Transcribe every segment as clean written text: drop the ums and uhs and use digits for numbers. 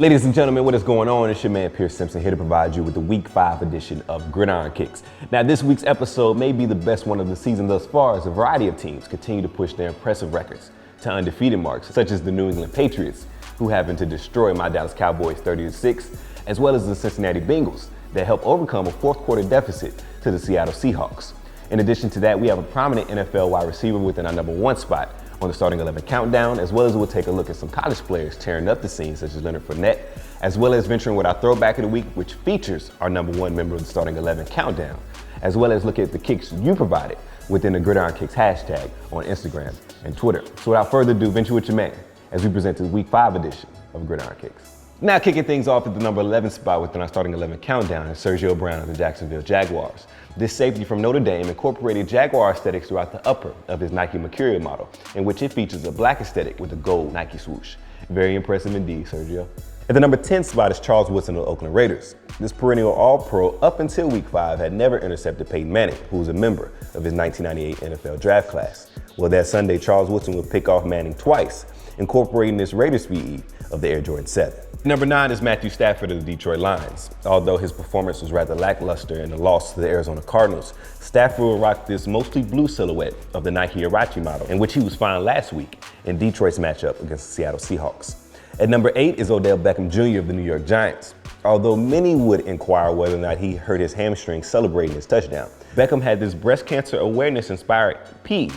Ladies and gentlemen, what is going on? It's your man Pierce Simpson here to provide you with the Week 5 edition of Gridiron Kicks. Now, this week's episode may be the best one of the season thus far, as a variety of teams continue to push their impressive records to undefeated marks, such as the New England Patriots, who happen to destroy my Dallas Cowboys 30-6, as well as the Cincinnati Bengals that help overcome a fourth quarter deficit to the Seattle Seahawks. In addition to that, we have a prominent NFL wide receiver within our number 1 spot on the starting 11 countdown, as well as we'll take a look at some college players tearing up the scene, such as Leonard Fournette, as well as venturing with our throwback of the week, which features our number 1 member of the starting 11 countdown, as well as look at the kicks you provided within the Gridiron Kicks hashtag on Instagram and Twitter. So without further ado, venture with your man as we present the Week 5 edition of Gridiron Kicks. Now, kicking things off at the number 11 spot within our starting 11 countdown is Sergio Brown of the Jacksonville Jaguars. This safety from Notre Dame incorporated Jaguar aesthetics throughout the upper of his Nike Mercurial model, in which it features a black aesthetic with a gold Nike swoosh. Very impressive indeed, Sergio. At the number 10 spot is Charles Woodson of the Oakland Raiders. This perennial All-Pro up until Week 5 had never intercepted Peyton Manning, who was a member of his 1998 NFL draft class. Well, that Sunday, Charles Woodson would pick off Manning twice, incorporating this Raiders PE of the Air Jordan 7. Number 9 is Matthew Stafford of the Detroit Lions. Although his performance was rather lackluster in the loss to the Arizona Cardinals, Stafford will rock this mostly blue silhouette of the Nike Irachi model, in which he was found last week in Detroit's matchup against the Seattle Seahawks. At number 8 is Odell Beckham Jr. of the New York Giants. Although many would inquire whether or not he hurt his hamstring celebrating his touchdown, Beckham had this breast cancer awareness-inspired PE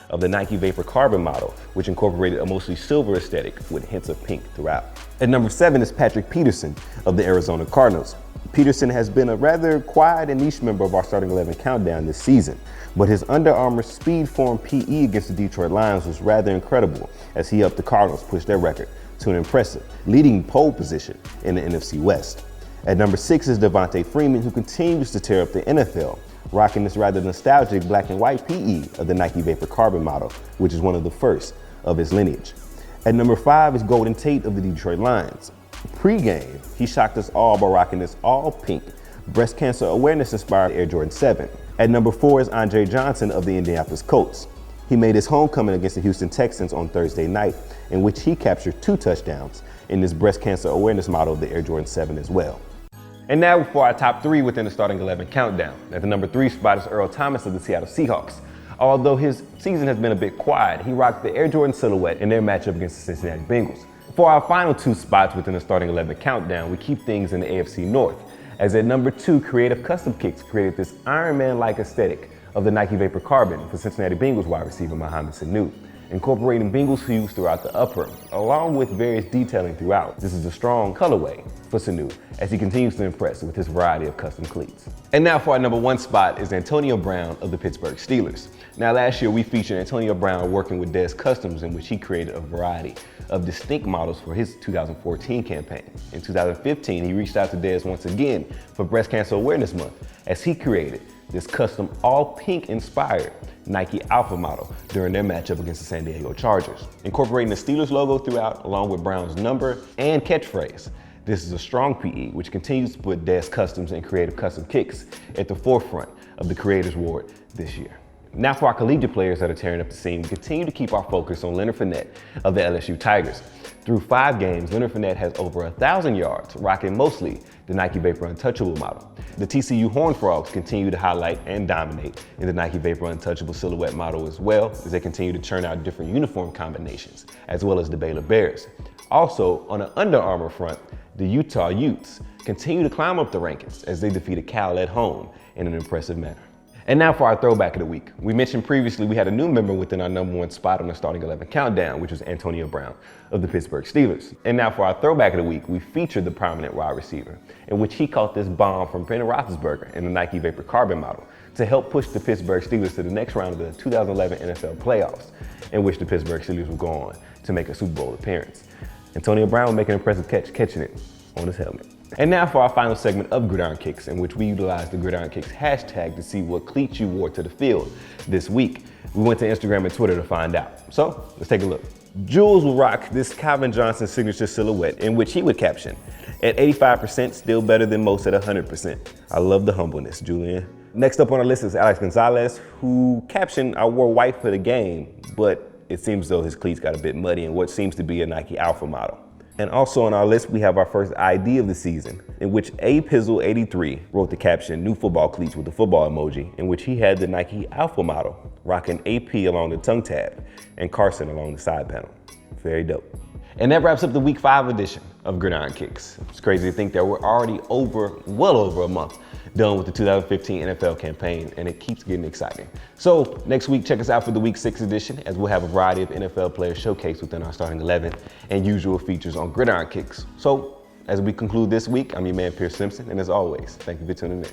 of the Nike Vapor Carbon model, which incorporated a mostly silver aesthetic with hints of pink throughout. At number 7 is Patrick Peterson of the Arizona Cardinals. Peterson has been a rather quiet and niche member of our starting 11 countdown this season, but his Under Armour Speed Form PE against the Detroit Lions was rather incredible as he helped the Cardinals push their record to an impressive leading pole position in the NFC West. At number 6 is Devontae Freeman, who continues to tear up the NFL, rocking this rather nostalgic black and white PE of the Nike Vapor Carbon model, which is one of the first of its lineage. At number 5 is Golden Tate of the Detroit Lions. Pre-game, he shocked us all by rocking this all-pink, breast cancer awareness-inspired Air Jordan 7. At number 4 is Andre Johnson of the Indianapolis Colts. He made his homecoming against the Houston Texans on Thursday night, in which he captured 2 touchdowns in this breast cancer awareness model of the Air Jordan 7 as well. And now for our top 3 within the starting 11 countdown. At the number 3 spot is Earl Thomas of the Seattle Seahawks. Although his season has been a bit quiet, he rocked the Air Jordan silhouette in their matchup against the Cincinnati Bengals. For our final 2 spots within the starting 11 countdown, we keep things in the AFC North, as at number 2, Creative Custom Kicks created this Iron Man-like aesthetic of the Nike Vapor Carbon for Cincinnati Bengals wide receiver Mohamed Sanu, incorporating Bengals hues throughout the upper, along with various detailing throughout. This is a strong colorway for Sanu as he continues to impress with his variety of custom cleats. And now for our number 1 spot is Antonio Brown of the Pittsburgh Steelers. Now, last year we featured Antonio Brown working with Des Customs, in which he created a variety of distinct models for his 2014 campaign. In 2015, he reached out to Des once again for Breast Cancer Awareness Month, as he created this custom all-pink inspired Nike Alpha model during their matchup against the San Diego Chargers, incorporating the Steelers logo throughout along with Brown's number and catchphrase. This is a strong PE which continues to put Des Customs and Creative Custom Kicks at the forefront of the Creators Award this year. Now for our collegiate players that are tearing up the scene, we continue to keep our focus on Leonard Fournette of the LSU Tigers. Through 5 games, Leonard Fournette has over 1,000 yards, rocking mostly the Nike Vapor Untouchable model. The TCU Horned Frogs continue to highlight and dominate in the Nike Vapor Untouchable silhouette model as well, as they continue to churn out different uniform combinations, as well as the Baylor Bears. Also, on the Under Armour front, the Utah Utes continue to climb up the rankings as they defeated Cal at home in an impressive manner. And now for our throwback of the week. We mentioned previously we had a new member within our number 1 spot on the starting 11 countdown, which was Antonio Brown of the Pittsburgh Steelers. And now for our throwback of the week, we featured the prominent wide receiver, in which he caught this bomb from Ben Roethlisberger in the Nike Vapor Carbon model to help push the Pittsburgh Steelers to the next round of the 2011 NFL playoffs, in which the Pittsburgh Steelers would go on to make a Super Bowl appearance. Antonio Brown would make an impressive catch, catching it on his helmet. And now for our final segment of Gridiron Kicks, in which we utilized the Gridiron Kicks hashtag to see what cleats you wore to the field this week. We went to Instagram and Twitter to find out. So let's take a look. Jules will rock this Calvin Johnson signature silhouette, in which he would caption, "At 85%, still better than most at 100%. I love the humbleness, Julian." Next up on our list is Alex Gonzalez, who captioned, "I wore white for the game, but it seems though his cleats got a bit muddy in what seems to be a Nike Alpha model." And also on our list, we have our first ID of the season, in which A Pizzle 83 wrote the caption, "New football cleats" with the football emoji, in which he had the Nike Alpha model, rocking AP along the tongue tab and Carson along the side panel. Very dope. And that wraps up the week 5 edition of Gridiron Kicks. It's crazy to think that we're already well over a month done with the 2015 NFL campaign, and it keeps getting exciting. So next week, check us out for the week 6 edition, as we'll have a variety of NFL players showcased within our starting 11 and usual features on Gridiron Kicks. So as we conclude this week, I'm your man Pierce Simpson, and as always, thank you for tuning in.